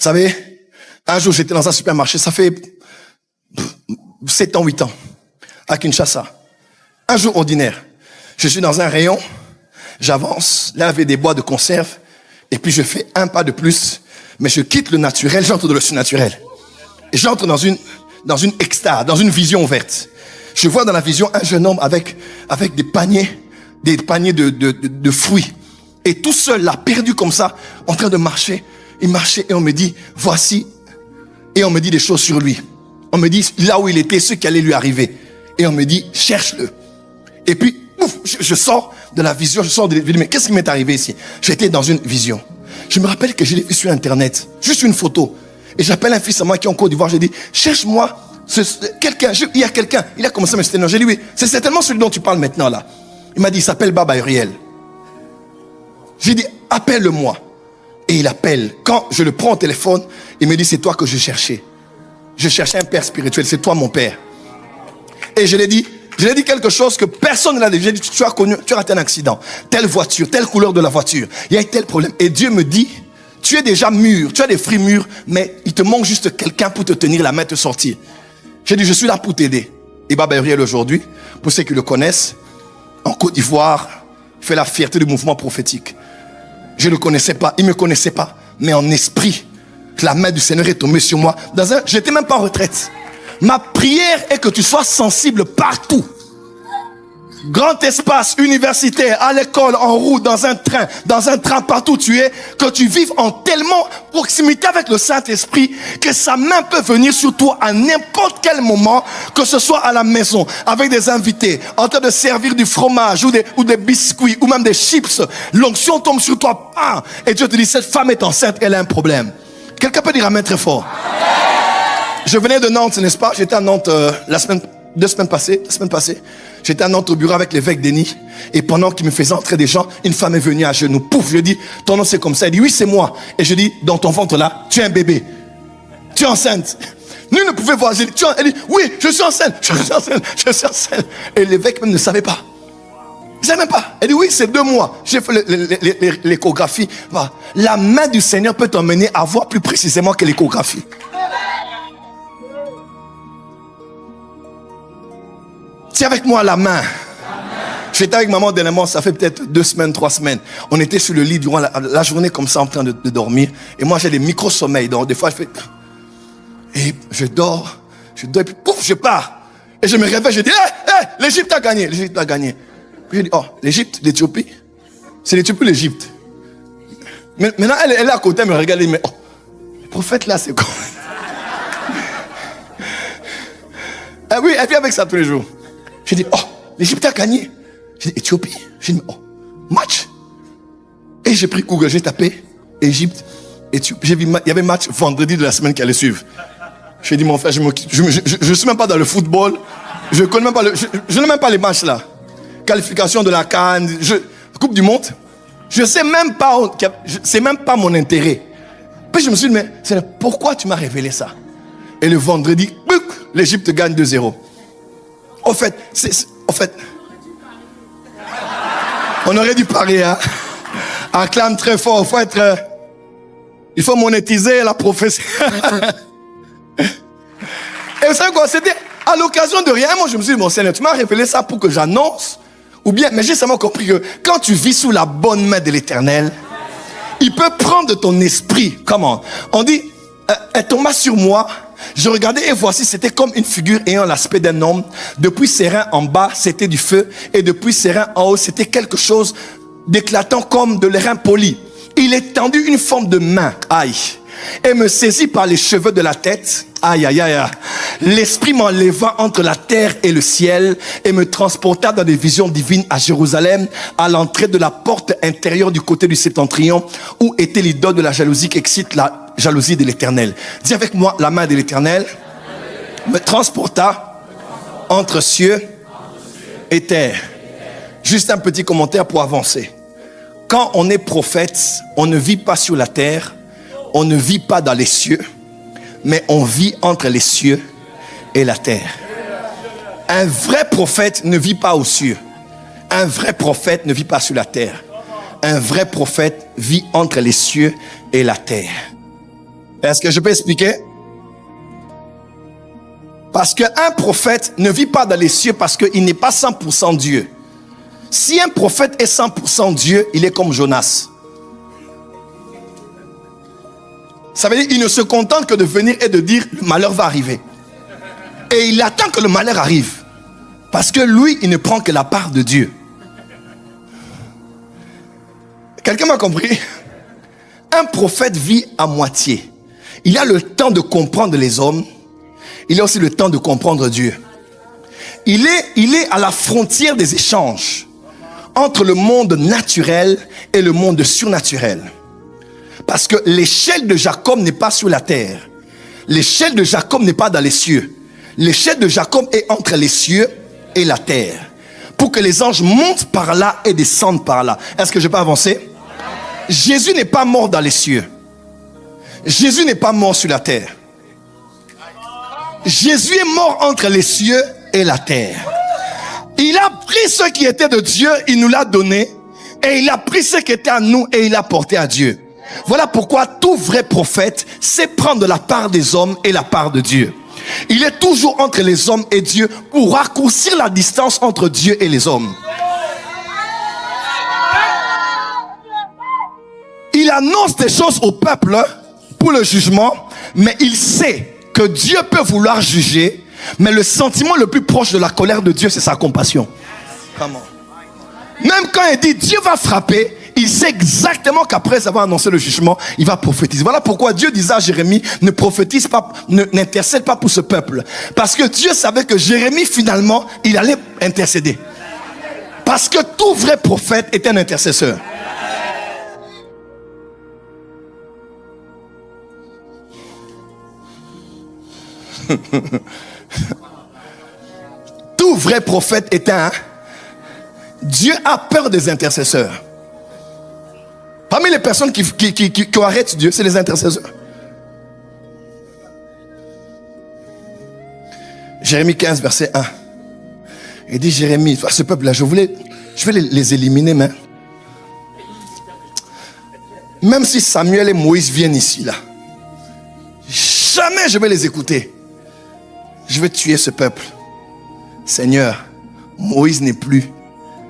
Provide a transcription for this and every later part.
savez, un jour, j'étais dans un supermarché, ça fait 7 ans, 8 ans, à Kinshasa. Un jour ordinaire. Je suis dans un rayon, j'avance, là, il y avait des bois de conserve, et puis je fais un pas de plus, mais je quitte le naturel, j'entre dans le surnaturel. Et j'entre dans une extase, dans une vision ouverte. Je vois dans la vision un jeune homme avec des paniers de fruits. Et tout seul, là, perdu comme ça, en train de marcher. Il marchait et on me dit, voici. Et on me dit des choses sur lui. On me dit là où il était, ce qui allait lui arriver. Et on me dit, cherche-le. Et puis, ouf, je sors de la vision, je dis, mais qu'est-ce qui m'est arrivé ici? J'étais dans une vision. Je me rappelle que je l'ai vu sur Internet, juste une photo. Et j'appelle un fils à moi qui est en Côte d'Ivoire, j'ai dit, cherche-moi quelqu'un, il y a quelqu'un. Il a commencé à me dire, non, j'ai dit, oui, c'est certainement celui dont tu parles maintenant là. Il m'a dit, il s'appelle Baba Uriel. J'ai dit, appelle-le-moi. Et il appelle. Quand je le prends au téléphone, il me dit, c'est toi que je cherchais. Je cherchais un père spirituel, c'est toi mon père. Et je lui ai dit quelque chose que personne ne l'a dit. J'ai dit, tu as raté un accident. Telle voiture, telle couleur de la voiture. Il y a tel problème. Et Dieu me dit, tu es déjà mûr, tu as des fruits mûrs, mais il te manque juste quelqu'un pour te tenir la main, te sortir. J'ai dit, je suis là pour t'aider. Et Baba Uriel aujourd'hui, pour ceux qui le connaissent, en Côte d'Ivoire, fait la fierté du mouvement prophétique. Je ne le connaissais pas, il ne me connaissait pas, mais en esprit, la main du Seigneur est tombée sur moi. J'étais même pas en retraite. Ma prière est que tu sois sensible partout. Grand espace, universitaire, à l'école, en route, dans un train, partout où tu es, que tu vives en tellement proximité avec le Saint-Esprit que sa main peut venir sur toi à n'importe quel moment, que ce soit à la maison, avec des invités, en train de servir du fromage ou des biscuits ou même des chips. L'onction tombe sur toi, et Dieu te dit, cette femme est enceinte, elle a un problème. Quelqu'un peut dire amen très fort. Je venais de Nantes, n'est-ce pas? J'étais à Nantes la semaine passée. J'étais à Nantes au bureau avec l'évêque Denis. Et pendant qu'il me faisait entrer des gens, une femme est venue à genoux. Pouf, je lui ai dit, ton nom c'est comme ça. Elle dit, oui, c'est moi. Et je dis, dans ton ventre là, tu es un bébé. Tu es enceinte. Nul ne pouvait voir. Elle dit, oui, je suis enceinte. Je suis enceinte. Et l'évêque même ne savait pas. Il ne savait même pas. Elle dit, oui, c'est 2 mois. J'ai fait l'échographie. La main du Seigneur peut t'emmener à voir plus précisément que l'échographie. C'est avec moi la main. J'étais avec maman dernièrement, ça fait peut-être 2 semaines, 3 semaines. On était sur le lit durant la journée comme ça en train de dormir. Et moi j'ai des micro-sommeils. Donc des fois je fais... Et je dors, et puis pouf, je pars. Et je me réveille, je dis, l'Égypte a gagné. L'Égypte a gagné. Puis je dis, oh, l'Égypte, l'Éthiopie. C'est l'Éthiopie ou l'Égypte? Mais maintenant elle est à côté, elle me regarde, mais oh, le prophète là c'est quoi? Oui, elle vient avec ça tous les jours. J'ai dit, oh, l'Égypte a gagné. J'ai dit, Éthiopie. J'ai dit, oh, match. Et j'ai pris Google, j'ai tapé Égypte, Éthiopie. J'ai vu, il y avait match vendredi de la semaine qui allait suivre. J'ai dit, mon frère, je ne suis même pas dans le football. Je n'ai même pas les matchs là. Qualification de la CAN, Coupe du Monde. Je sais même pas, c'est même pas mon intérêt. Puis je me suis dit, mais pourquoi tu m'as révélé ça? Et le vendredi, l'Égypte gagne 2-0. Au fait, on aurait dû parler, hein. Acclame très fort. Il faut monétiser la prophétie. Et vous savez quoi, c'était à l'occasion de rien. Moi, je me suis dit, mon Seigneur, tu m'as révélé ça pour que j'annonce. Ou bien, mais j'ai seulement compris que quand tu vis sous la bonne main de l'Éternel, il peut prendre de ton esprit. Comment? On dit, elle tomba sur moi. Je regardais et voici, c'était comme une figure ayant l'aspect d'un homme. Depuis ses reins en bas, c'était du feu. Et depuis ses reins en haut, c'était quelque chose d'éclatant comme de l'airain poli. Il étendit une forme de main. Aïe. Et me saisit par les cheveux de la tête. Aïe, aïe, aïe. L'esprit m'enleva entre la terre et le ciel et me transporta dans des visions divines à Jérusalem, à l'entrée de la porte intérieure du côté du septentrion, où était l'idole de la jalousie qui excite la jalousie de l'Éternel. Dis avec moi, la main de l'Éternel me transporta entre cieux et terre. Juste un petit commentaire pour avancer. Quand on est prophète, on ne vit pas sur la terre, on ne vit pas dans les cieux, mais on vit entre les cieux et la terre. Un vrai prophète ne vit pas aux cieux. Un vrai prophète ne vit pas sur la terre. Un vrai prophète vit entre les cieux et la terre. Est-ce que je peux expliquer? Parce qu'un prophète ne vit pas dans les cieux parce qu'il n'est pas 100% Dieu. Si un prophète est 100% Dieu, il est comme Jonas. Ça veut dire qu'il ne se contente que de venir et de dire le malheur va arriver. Et il attend que le malheur arrive. Parce que lui, il ne prend que la part de Dieu. Quelqu'un m'a compris? Un prophète vit à moitié. Il a le temps de comprendre les hommes. Il a aussi le temps de comprendre Dieu. Il est à la frontière des échanges entre le monde naturel et le monde surnaturel. Parce que l'échelle de Jacob n'est pas sur la terre. L'échelle de Jacob n'est pas dans les cieux. L'échelle de Jacob est entre les cieux et la terre. Pour que les anges montent par là et descendent par là. Est-ce que je peux avancer? Jésus n'est pas mort dans les cieux. Jésus n'est pas mort sur la terre. Jésus est mort entre les cieux et la terre. Il a pris ce qui était de Dieu, il nous l'a donné. Et il a pris ce qui était à nous et il l'a porté à Dieu. Voilà pourquoi tout vrai prophète sait prendre la part des hommes et la part de Dieu. Il est toujours entre les hommes et Dieu pour raccourcir la distance entre Dieu et les hommes. Il annonce des choses au peuple pour le jugement, mais il sait que Dieu peut vouloir juger, mais le sentiment le plus proche de la colère de Dieu, c'est sa compassion. Même quand il dit Dieu va frapper, il sait exactement qu'après avoir annoncé le jugement, il va prophétiser. Voilà pourquoi Dieu disait à Jérémie, ne prophétise pas, n'intercède pas pour ce peuple. Parce que Dieu savait que Jérémie, finalement, il allait intercéder. Parce que tout vrai prophète est un intercesseur. Tout vrai prophète est un... Dieu a peur des intercesseurs. Parmi les personnes qui arrêtent Dieu, c'est les intercesseurs. Jérémie 15, verset 1. Il dit, Jérémie, ce peuple-là, je vais les éliminer, mais même si Samuel et Moïse viennent ici, là, jamais je vais les écouter. Je vais tuer ce peuple. Seigneur, Moïse n'est plus,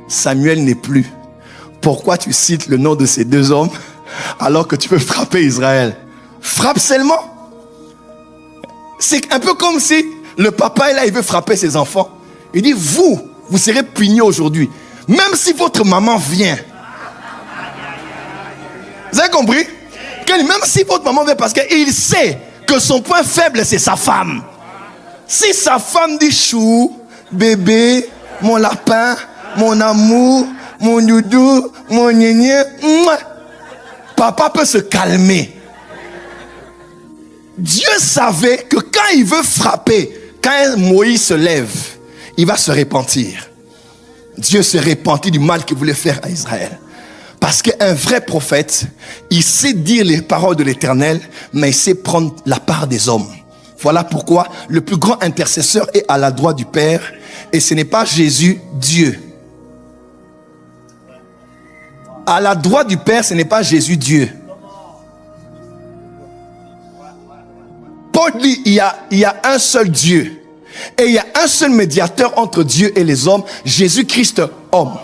Samuel n'est plus. Pourquoi tu cites le nom de ces deux hommes alors que tu peux frapper Israël? Frappe seulement. C'est un peu comme si le papa est là, il veut frapper ses enfants. Il dit, vous serez punis aujourd'hui. Même si votre maman vient. Vous avez compris? Même si votre maman vient, parce qu'il sait que son point faible, c'est sa femme. Si sa femme dit chou, bébé, mon lapin, mon amour, mon doudou, mon gnéné, papa peut se calmer. Dieu savait que quand il veut frapper, quand Moïse se lève, il va se repentir. Dieu se repentit du mal qu'il voulait faire à Israël. Parce qu'un vrai prophète, il sait dire les paroles de l'Éternel, mais il sait prendre la part des hommes. Voilà pourquoi le plus grand intercesseur est à la droite du Père, et ce n'est pas Jésus, Dieu. À la droite du Père, ce n'est pas Jésus, Dieu. Paul dit, il y a un seul Dieu. Et il y a un seul médiateur entre Dieu et les hommes, Jésus-Christ, homme.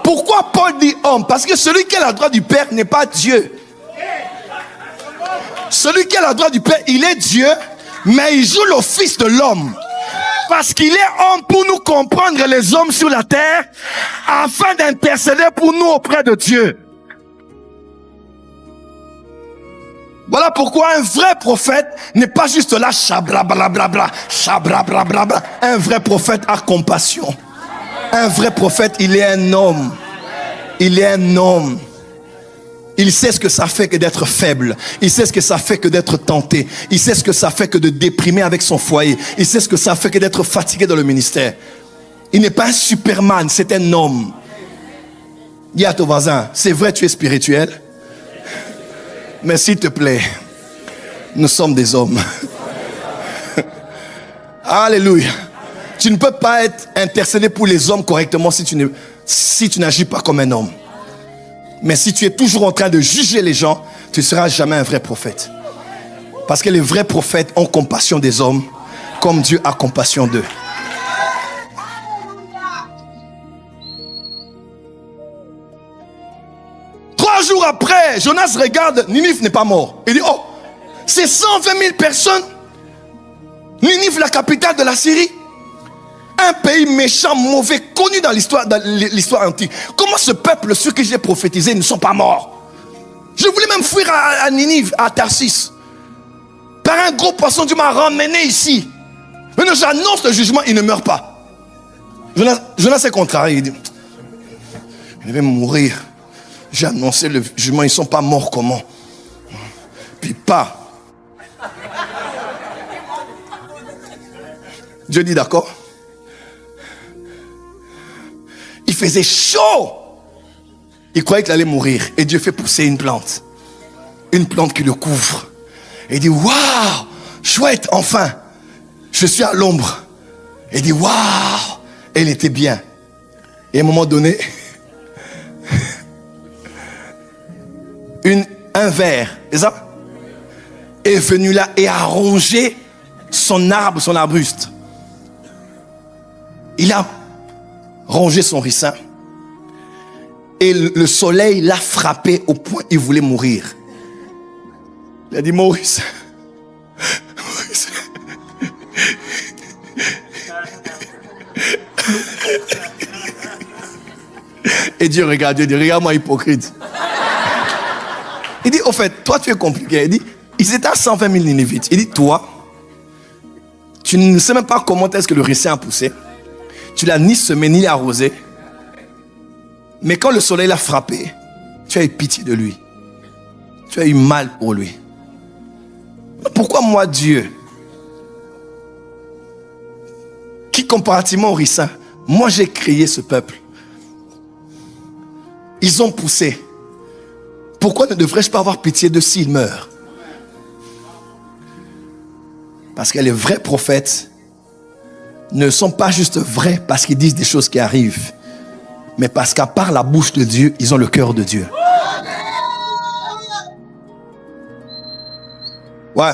Pourquoi Paul dit homme? Parce que celui qui est à la droite du Père n'est pas Dieu. Celui qui est à la droite du Père, il est Dieu, mais il joue l'office de l'homme. Parce qu'il est homme pour nous comprendre les hommes sur la terre, afin d'intercéder pour nous auprès de Dieu. Voilà pourquoi un vrai prophète n'est pas juste là, chablablabla, chablablabla. Un vrai prophète a compassion. Un vrai prophète, il est un homme. Il est un homme. Il sait ce que ça fait que d'être faible. Il sait ce que ça fait que d'être tenté. Il sait ce que ça fait que de déprimer avec son foyer. Il sait ce que ça fait que d'être fatigué dans le ministère. Il n'est pas un Superman, c'est un homme. Dis à ton voisin, c'est vrai tu es spirituel, mais s'il te plaît, nous sommes des hommes. Alléluia. Tu ne peux pas être intercédé pour les hommes correctement si tu n'agis pas comme un homme. Mais si tu es toujours en train de juger les gens, tu ne seras jamais un vrai prophète. Parce que les vrais prophètes ont compassion des hommes comme Dieu a compassion d'eux. Trois jours après, Jonas regarde, Ninive n'est pas mort. Il dit, oh, c'est 120 000 personnes. Ninive, la capitale de la Syrie. Un pays méchant, mauvais, connu dans l'histoire antique. Comment ce peuple, ceux que j'ai prophétisés, ne sont pas morts? Je voulais même fuir à Ninive, à Tarsis. Par un gros poisson, Dieu m'a ramené ici. Maintenant, j'annonce le jugement, il ne meurt pas. Jonas est contrarié. Il dit, il va mourir. J'ai annoncé le jugement, ils ne sont pas morts comment? Puis pas. Dieu dit d'accord. Il faisait chaud. Il croyait qu'il allait mourir. Et Dieu fait pousser une plante. Une plante qui le couvre. Et il dit, waouh, chouette, enfin. Je suis à l'ombre. Et il dit, waouh, elle était bien. Et à un moment donné, un ver, c'est ça, est venu là et a rongé son arbre, son arbuste. Il a rongé son ricin. Et le soleil l'a frappé au point où il voulait mourir. Il a dit, Maurice, et Dieu regarde, Dieu dit, regarde-moi hypocrite. Il dit, au fait, toi tu es compliqué. Il dit, ils étaient à 120 000 Ninivites. Il dit, toi, tu ne sais même pas comment est-ce que le ricin a poussé. Tu l'as ni semé, ni arrosé. Mais quand le soleil l'a frappé, tu as eu pitié de lui. Tu as eu mal pour lui. Pourquoi moi, Dieu, qui comparativement au ricin, moi j'ai créé ce peuple. Ils ont poussé. Pourquoi ne devrais-je pas avoir pitié de s'ils meurent? Parce que les vrais prophètes ne sont pas juste vrais parce qu'ils disent des choses qui arrivent, mais parce qu'à part la bouche de Dieu, ils ont le cœur de Dieu. Ouais.